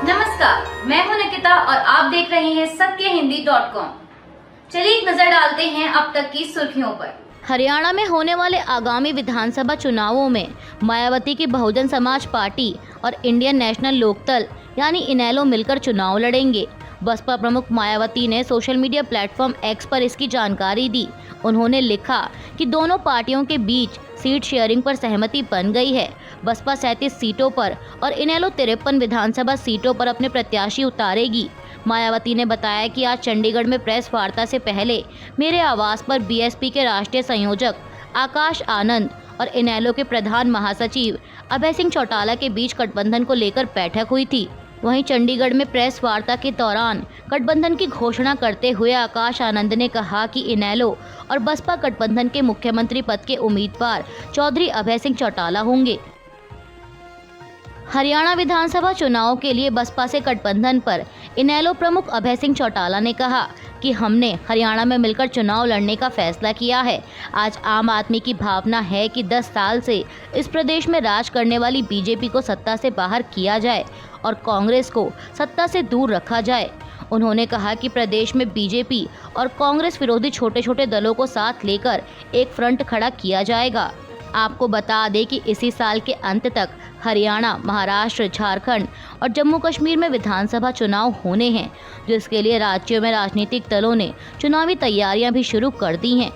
नमस्कार, मैं हूं निकिता और आप देख रहे हैं सत्यहिंदी.com। चलिए एक नजर डालते हैं अब तक की सुर्खियों पर। हरियाणा में होने वाले आगामी विधानसभा चुनावों में मायावती की बहुजन समाज पार्टी और इंडियन नेशनल लोकदल यानी इनेलो मिलकर चुनाव लड़ेंगे। बसपा प्रमुख मायावती ने सोशल मीडिया प्लेटफॉर्म एक्स पर इसकी जानकारी दी। उन्होंने लिखा कि दोनों पार्टियों के बीच सीट शेयरिंग पर सहमति बन गई है। बसपा 37 सीटों पर और इनेलो 53 विधानसभा सीटों पर अपने प्रत्याशी उतारेगी। मायावती ने बताया कि आज चंडीगढ़ में प्रेस वार्ता से पहले मेरे आवास पर बीएसपी के राष्ट्रीय संयोजक आकाश आनंद और इनेलो के प्रधान महासचिव अभय सिंह चौटाला के बीच गठबंधन को लेकर बैठक हुई थी। वहीं चंडीगढ़ में प्रेस वार्ता के दौरान गठबंधन की घोषणा करते हुए आकाश आनंद ने कहा कि इनेलो और बसपा गठबंधन के मुख्यमंत्री पद के उम्मीदवार चौधरी अभय सिंह चौटाला होंगे। हरियाणा विधानसभा चुनाव के लिए बसपा से गठबंधन पर इनेलो प्रमुख अभय सिंह चौटाला ने कहा कि हमने हरियाणा में मिलकर चुनाव लड़ने का फैसला किया है। आज आम आदमी की भावना है कि 10 साल से इस प्रदेश में राज करने वाली बीजेपी को सत्ता से बाहर किया जाए और कांग्रेस को सत्ता से दूर रखा जाए। उन्होंने कहा कि प्रदेश में बीजेपी और कांग्रेस विरोधी छोटे छोटे दलों को साथ लेकर एक फ्रंट खड़ा किया जाएगा। आपको बता दें कि इसी साल के अंत तक हरियाणा, महाराष्ट्र, झारखंड और जम्मू कश्मीर में विधानसभा चुनाव होने हैं, जिसके लिए राज्यों में राजनीतिक दलों ने चुनावी तैयारियां भी शुरू कर दी हैं।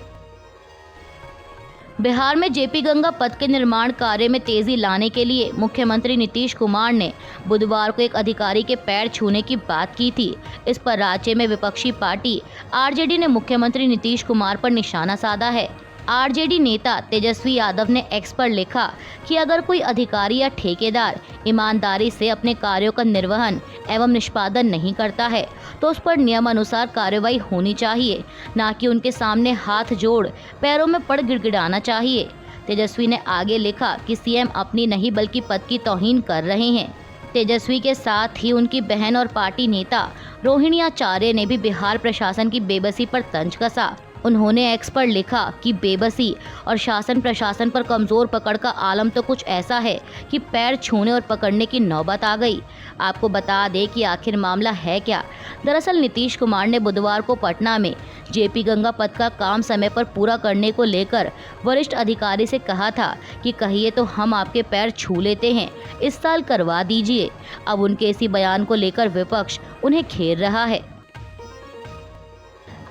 बिहार में जेपी गंगा पथ के निर्माण कार्य में तेजी लाने के लिए मुख्यमंत्री नीतीश कुमार ने बुधवार को एक अधिकारी के पैर छूने की बात की थी। इस पर राज्य में विपक्षी पार्टी आरजेडी ने मुख्यमंत्री नीतीश कुमार पर निशाना साधा है। आरजेडी नेता तेजस्वी यादव ने एक्स पर लिखा कि अगर कोई अधिकारी या ठेकेदार ईमानदारी से अपने कार्यों का निर्वहन एवं निष्पादन नहीं करता है तो उस पर नियमानुसार कार्रवाई होनी चाहिए, न कि उनके सामने हाथ जोड़ पैरों में पड़ गिड़गिड़ाना चाहिए। तेजस्वी ने आगे लिखा कि सीएम अपनी नहीं बल्कि पद की तौहीन कर रहे हैं। तेजस्वी के साथ ही उनकी बहन और पार्टी नेता रोहिणी आचार्य ने भी बिहार प्रशासन की बेबसी पर तंज कसा। उन्होंने एक्स पर लिखा कि बेबसी और शासन प्रशासन पर कमजोर पकड़ का आलम तो कुछ ऐसा है कि पैर छूने और पकड़ने की नौबत आ गई। आपको बता दें कि आखिर मामला है क्या। दरअसल नीतीश कुमार ने बुधवार को पटना में जेपी गंगा पथ का काम समय पर पूरा करने को लेकर वरिष्ठ अधिकारी से कहा था कि कहिए तो हम आपके पैर छू लेते हैं, इस साल करवा दीजिए। अब उनके इसी बयान को लेकर विपक्ष उन्हें घेर रहा है।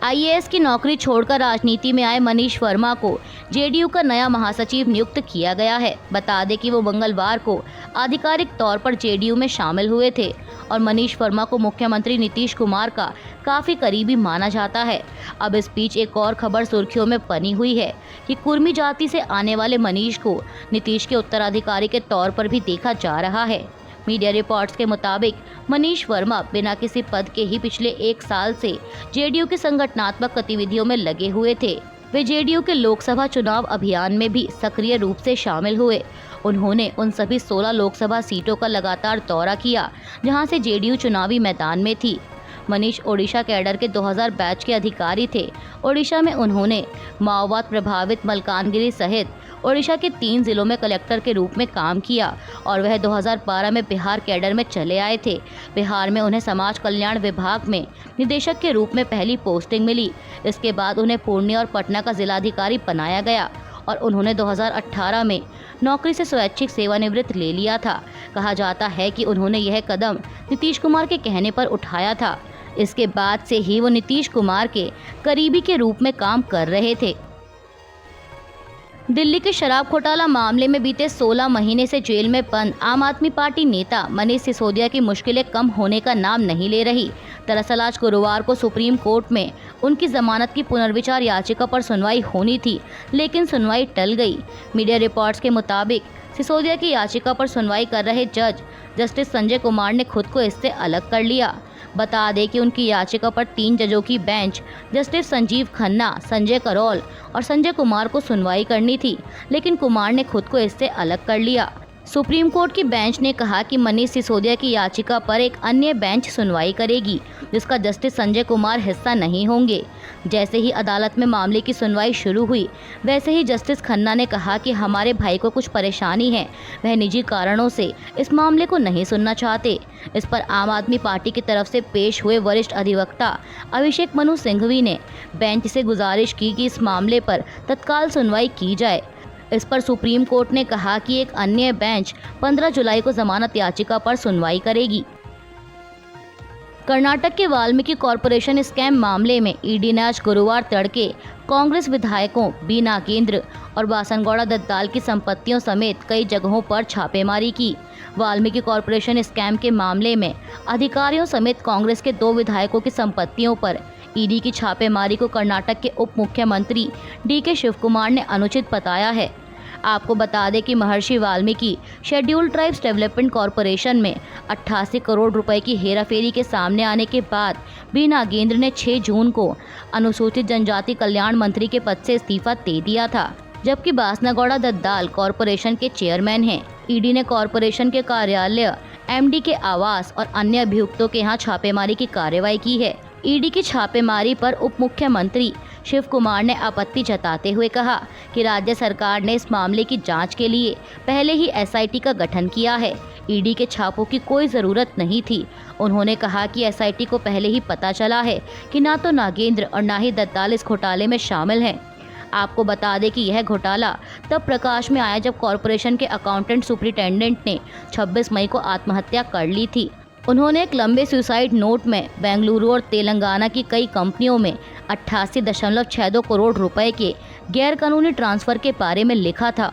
आईएएस की नौकरी छोड़कर राजनीति में आए मनीष वर्मा को जेडीयू का नया महासचिव नियुक्त किया गया है। बता दें कि वो मंगलवार को आधिकारिक तौर पर जेडीयू में शामिल हुए थे और मनीष वर्मा को मुख्यमंत्री नीतीश कुमार का काफी करीबी माना जाता है। अब इस बीच एक और खबर सुर्खियों में बनी हुई है कि कुर्मी जाति से आने वाले मनीष को नीतीश के उत्तराधिकारी के तौर पर भी देखा जा रहा है। मीडिया रिपोर्ट्स के मुताबिक मनीष वर्मा बिना किसी पद के ही पिछले 1 साल से जेडीयू की संगठनात्मक गतिविधियों में लगे हुए थे। वे जेडीयू के लोकसभा चुनाव अभियान में भी सक्रिय रूप से शामिल हुए। उन्होंने उन सभी 16 लोकसभा सीटों का लगातार दौरा किया जहां से जेडीयू चुनावी मैदान में थी। मनीष ओडिशा कैडर के 2000 बैच के अधिकारी थे। ओडिशा में उन्होंने माओवाद प्रभावित मलकानगिरी सहित ओडिशा के 3 जिलों में कलेक्टर के रूप में काम किया और वह 2012 में बिहार कैडर में चले आए थे। बिहार में उन्हें समाज कल्याण विभाग में निदेशक के रूप में पहली पोस्टिंग मिली। इसके बाद उन्हें पूर्णिया और पटना का जिलाधिकारी बनाया गया और उन्होंने 2018 में नौकरी से स्वैच्छिक सेवानिवृत्त ले लिया था। कहा जाता है कि उन्होंने यह कदम नीतीश कुमार के कहने पर उठाया था। इसके बाद से ही वो नीतीश कुमार के करीबी के रूप में काम कर रहे थे। दिल्ली के शराब घोटाला मामले में बीते 16 महीने से जेल में बंद आम आदमी पार्टी नेता मनीष सिसोदिया की मुश्किलें कम होने का नाम नहीं ले रही। दरअसल आज गुरुवार को सुप्रीम कोर्ट में उनकी जमानत की पुनर्विचार याचिका पर सुनवाई होनी थी, लेकिन सुनवाई टल गई। मीडिया रिपोर्ट्स के मुताबिक सिसोदिया की याचिका पर सुनवाई कर रहे जज जस्टिस संजय कुमार ने खुद को इससे अलग कर लिया। बता दें कि उनकी याचिका पर 3 जजों की बेंच जस्टिस संजीव खन्ना, संजय करोल और संजय कुमार को सुनवाई करनी थी, लेकिन कुमार ने खुद को इससे अलग कर लिया। सुप्रीम कोर्ट की बेंच ने कहा कि मनीष सिसोदिया की याचिका पर एक अन्य बेंच सुनवाई करेगी, जिसका जस्टिस संजय कुमार हिस्सा नहीं होंगे। जैसे ही अदालत में मामले की सुनवाई शुरू हुई, वैसे ही जस्टिस खन्ना ने कहा कि हमारे भाई को कुछ परेशानी है, वह निजी कारणों से इस मामले को नहीं सुनना चाहते। इस पर आम आदमी पार्टी की तरफ से पेश हुए वरिष्ठ अधिवक्ता अभिषेक मनु सिंघवी ने बेंच से गुजारिश की कि इस मामले पर तत्काल सुनवाई की जाए। इस पर सुप्रीम कोर्ट ने कहा कि एक अन्य बेंच 15 जुलाई को जमानत याचिका पर सुनवाई करेगी। कर्नाटक के वाल्मीकि कॉरपोरेशन स्कैम मामले में ईडी ने आज गुरुवार तड़के कांग्रेस विधायकों बी नागेंद्र और बासनगौड़ा दत्ताल की संपत्तियों समेत कई जगहों पर छापेमारी की। वाल्मीकि कॉरपोरेशन स्कैम के मामले में अधिकारियों समेत कांग्रेस के 2 विधायकों की संपत्तियों पर ईडी की छापेमारी को कर्नाटक के उप मुख्यमंत्री डीके शिवकुमार ने अनुचित बताया है। आपको बता दें कि महर्षि Valmiki scheduled tribes development corporation में 88 करोड़ रुपए की हेराफेरी के सामने आने के बाद बी नागेंद्र ने 6 जून को अनुसूचित जनजाति कल्याण मंत्री के पद से इस्तीफा दे दिया था, जबकि बासनागौड़ा दत्ताल कॉरपोरेशन के चेयरमैन हैं। ईडी ने कॉरपोरेशन के कार्यालय, एमडी के आवास और अन्य अभियुक्तों के यहाँ छापेमारी की कार्रवाई की है। ईडी की छापेमारी पर उप मुख्यमंत्री शिव कुमार ने आपत्ति जताते हुए कहा कि राज्य सरकार ने इस मामले की जांच के लिए पहले ही एसआईटी का गठन किया है। ईडी के छापों की कोई ज़रूरत नहीं थी। उन्होंने कहा कि एसआईटी को पहले ही पता चला है कि ना तो नागेंद्र और ना ही दत्ताल इस घोटाले में शामिल हैं। आपको बता दें कि यह घोटाला तब प्रकाश में आया जब कॉरपोरेशन के अकाउंटेंट सुपरिटेंडेंट ने 26 मई को आत्महत्या कर ली थी। उन्होंने एक लंबे सुसाइड नोट में बेंगलुरु और तेलंगाना की कई कंपनियों में 88.62 करोड़ रुपए के गैरकानूनी ट्रांसफर के बारे में लिखा था।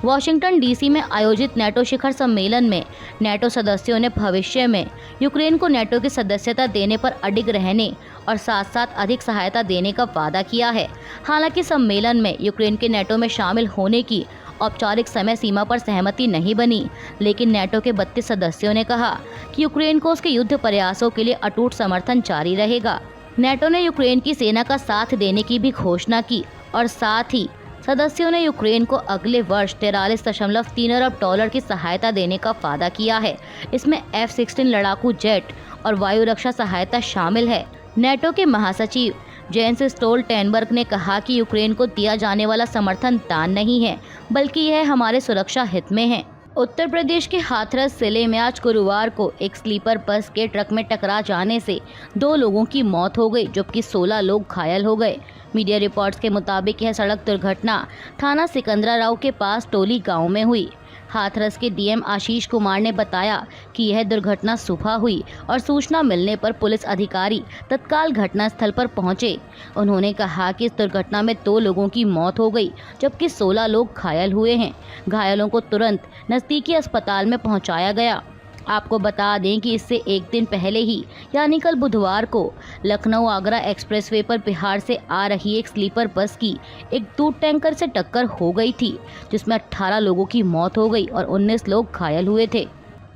वॉशिंगटन डीसी में आयोजित नेटो शिखर सम्मेलन में नेटो सदस्यों ने भविष्य में यूक्रेन को नेटो की सदस्यता देने पर अडिग रहने और साथ साथ अधिक सहायता देने का वादा किया है। हालांकि सम्मेलन में यूक्रेन के नेटो में शामिल होने की औपचारिक समय सीमा पर सहमति नहीं बनी, लेकिन नेटो के 32 सदस्यों ने कहा कि यूक्रेन को उसके युद्ध प्रयासों के लिए अटूट समर्थन जारी रहेगा। नेटो ने यूक्रेन की सेना का साथ देने की भी घोषणा की और साथ ही सदस्यों ने यूक्रेन को अगले वर्ष 43.3 अरब डॉलर की सहायता देने का वादा किया है। इसमें F-16 लड़ाकू जेट और वायु रक्षा सहायता शामिल है। नेटो के महासचिव जेंस स्टोल्टेनबर्ग ने कहा कि यूक्रेन को दिया जाने वाला समर्थन दान नहीं है, बल्कि यह हमारे सुरक्षा हित में है। उत्तर प्रदेश के हाथरस जिले में आज गुरुवार को एक स्लीपर बस के ट्रक में टकरा जाने से 2 लोगों की मौत हो गई, जबकि 16 लोग घायल हो गए। मीडिया रिपोर्ट्स के मुताबिक यह सड़क दुर्घटना थाना सिकंदराराव के पास टोली गांव में हुई। हाथरस के डीएम आशीष कुमार ने बताया कि यह दुर्घटना सुबह हुई और सूचना मिलने पर पुलिस अधिकारी तत्काल घटनास्थल पर पहुंचे। उन्होंने कहा कि इस दुर्घटना में 2 लोगों की मौत हो गई, जबकि 16 लोग घायल हुए हैं। घायलों को तुरंत नज़दीकी अस्पताल में पहुंचाया गया। आपको बता दें कि इससे एक दिन पहले ही यानी कल बुधवार को लखनऊ आगरा एक्सप्रेसवे पर बिहार से आ रही एक स्लीपर बस की एक दूध टैंकर से टक्कर हो गई थी, जिसमें 18 लोगों की मौत हो गई और 19 लोग घायल हुए थे।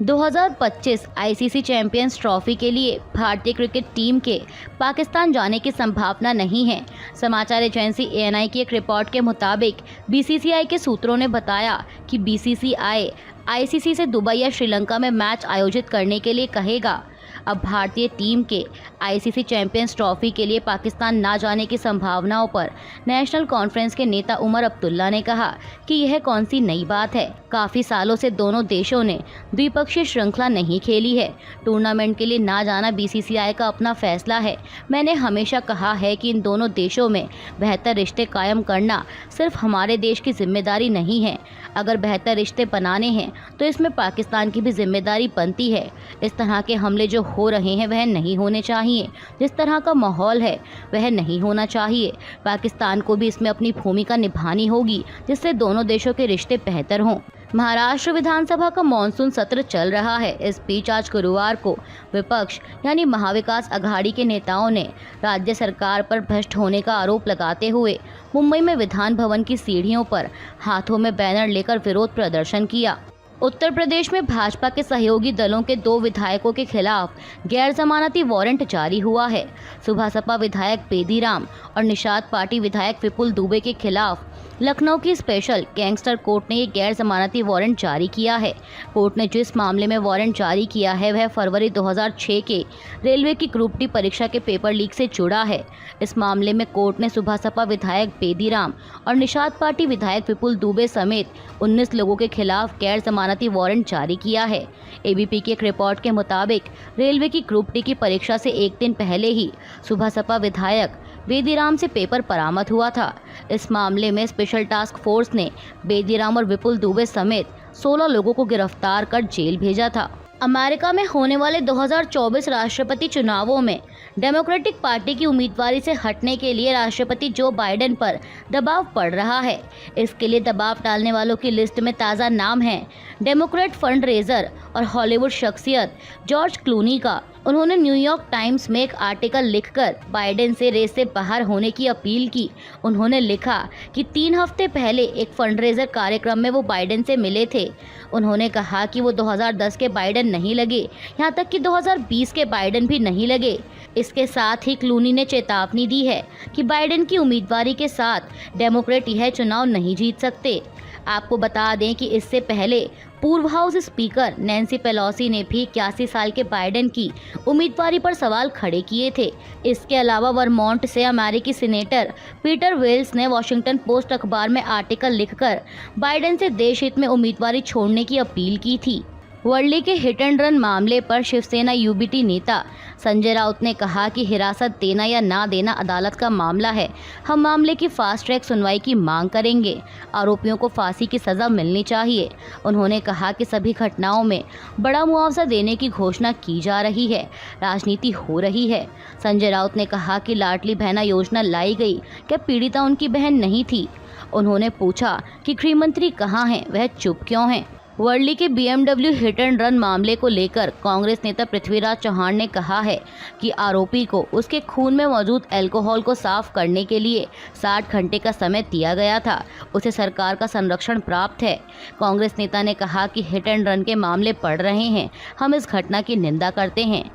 2025 आईसीसी चैंपियंस ट्रॉफी के लिए भारतीय क्रिकेट टीम के पाकिस्तान जाने की संभावना नहीं है। समाचार एजेंसी एएनआई की एक रिपोर्ट के मुताबिक बीसीसीआई के सूत्रों ने बताया कि बीसीसीआई आईसीसी से दुबई या श्रीलंका में मैच आयोजित करने के लिए कहेगा। अब भारतीय टीम के आईसीसी चैंपियंस ट्रॉफी के लिए पाकिस्तान ना जाने की संभावनाओं पर नेशनल कॉन्फ्रेंस के नेता उमर अब्दुल्ला ने कहा कि यह कौन सी नई बात है। काफ़ी सालों से दोनों देशों ने द्विपक्षीय श्रृंखला नहीं खेली है। टूर्नामेंट के लिए ना जाना बीसीसीआई का अपना फैसला है। मैंने हमेशा कहा है कि इन दोनों देशों में बेहतर रिश्ते कायम करना सिर्फ हमारे देश की जिम्मेदारी नहीं है। अगर बेहतर रिश्ते बनाने हैं तो इसमें पाकिस्तान की भी जिम्मेदारी बनती है। इस तरह के हमले जो हो रहे हैं वह नहीं होने चाहिए। जिस तरह का माहौल है वह नहीं होना चाहिए। पाकिस्तान को भी इसमें अपनी भूमिका निभानी होगी, जिससे दोनों देशों के रिश्ते बेहतर हों। महाराष्ट्र विधानसभा का मॉनसून सत्र चल रहा है। इस बीच आज गुरुवार को विपक्ष यानी महाविकास अघाड़ी के नेताओं ने राज्य सरकार पर भ्रष्ट होने का आरोप लगाते हुए मुंबई में विधान भवन की सीढ़ियों पर हाथों में बैनर लेकर विरोध प्रदर्शन किया। उत्तर प्रदेश में भाजपा के सहयोगी दलों के 2 विधायकों के खिलाफ गैर जमानती वारंट जारी हुआ है। सुबह सपा विधायक पेदीराम और निषाद पार्टी विधायक विपुल दुबे के खिलाफ लखनऊ की स्पेशल गैंगस्टर कोर्ट ने ये गैर जमानती वारंट जारी किया है। कोर्ट ने जिस मामले में वारंट जारी किया है वह फरवरी 2006 के रेलवे की ग्रुप डी परीक्षा के पेपर लीक से जुड़ा है। इस मामले में कोर्ट ने सुबह सपा विधायक पेदीराम और निषाद पार्टी विधायक विपुल दुबे समेत 19 लोगों के खिलाफ गैर जमानती वारंट जारी किया है। एबीपी की एक रिपोर्ट के मुताबिक रेलवे की ग्रुप डी की परीक्षा से एक दिन पहले ही सुबह सपा विधायक बेदीराम से पेपर बरामद हुआ था। इस मामले में स्पेशल टास्क फोर्स ने बेदीराम और विपुल दुबे समेत 16 लोगों को गिरफ्तार कर जेल भेजा था। अमेरिका में होने वाले 2024 राष्ट्रपति चुनावों में डेमोक्रेटिक पार्टी की उम्मीदवारी से हटने के लिए राष्ट्रपति जो बाइडेन पर दबाव पड़ रहा है। इसके लिए दबाव डालने वालों की लिस्ट में ताज़ा नाम है डेमोक्रेट फंड रेजर और हॉलीवुड शख्सियत जॉर्ज क्लूनी का। उन्होंने न्यूयॉर्क टाइम्स में एक आर्टिकल लिखकर बाइडेन से रेस से बाहर होने की अपील की। उन्होंने लिखा कि 3 हफ्ते पहले एक फंडरेजर कार्यक्रम में वो बाइडेन से मिले थे। उन्होंने कहा कि वो 2010 के बाइडेन नहीं लगे, यहाँ तक कि 2020 के बाइडेन भी नहीं लगे। इसके साथ ही क्लूनी ने चेतावनी दी है कि बाइडेन की उम्मीदवारी के साथ डेमोक्रेट यह चुनाव नहीं जीत सकते। आपको बता दें कि इससे पहले पूर्व हाउस स्पीकर नैन्सी पेलोसी ने भी 81 साल के बाइडेन की उम्मीदवारी पर सवाल खड़े किए थे। इसके अलावा वर्मोंट से अमेरिकी सीनेटर पीटर वेल्स ने वॉशिंगटन पोस्ट अखबार में आर्टिकल लिखकर बाइडेन से देश हित में उम्मीदवारी छोड़ने की अपील की थी। वर्ली के हिट एंड रन मामले पर शिवसेना यूबीटी नेता संजय राउत ने कहा कि हिरासत देना या ना देना अदालत का मामला है। हम मामले की फास्ट ट्रैक सुनवाई की मांग करेंगे। आरोपियों को फांसी की सज़ा मिलनी चाहिए। उन्होंने कहा कि सभी घटनाओं में बड़ा मुआवजा देने की घोषणा की जा रही है, राजनीति हो रही है। संजय राउत ने कहा कि लाडली बहना योजना लाई गई, क्या पीड़िता उनकी बहन नहीं थी? उन्होंने पूछा कि गृहमंत्री कहाँ हैं, वह चुप क्यों हैं? वर्ली के BMW हिट एंड रन मामले को लेकर कांग्रेस नेता पृथ्वीराज चौहान ने कहा है कि आरोपी को उसके खून में मौजूद अल्कोहल को साफ करने के लिए 60 घंटे का समय दिया गया था। उसे सरकार का संरक्षण प्राप्त है। कांग्रेस नेता ने कहा कि हिट एंड रन के मामले बढ़ रहे हैं, हम इस घटना की निंदा करते हैं।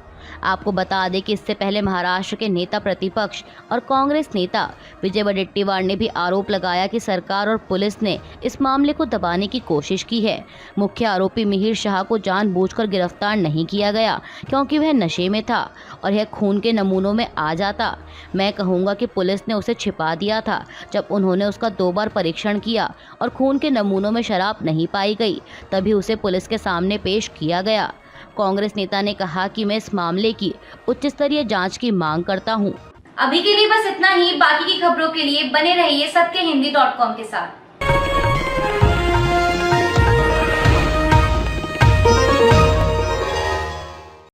आपको बता दें कि इससे पहले महाराष्ट्र के नेता प्रतिपक्ष और कांग्रेस नेता विजय वडेट्टीवार ने भी आरोप लगाया कि सरकार और पुलिस ने इस मामले को दबाने की कोशिश की है। मुख्य आरोपी मिहिर शाह को जानबूझकर गिरफ्तार नहीं किया गया क्योंकि वह नशे में था और यह खून के नमूनों में आ जाता। मैं कहूँगा कि पुलिस ने उसे छिपा दिया था। जब उन्होंने उसका 2 बार परीक्षण किया और खून के नमूनों में शराब नहीं पाई गई, तभी उसे पुलिस के सामने पेश किया गया। कांग्रेस नेता ने कहा कि मैं इस मामले की उच्च स्तरीय जांच की मांग करता हूं। अभी के लिए बस इतना ही। बाकी की खबरों के लिए बने रहिए सत्यहिंदी.com के साथ।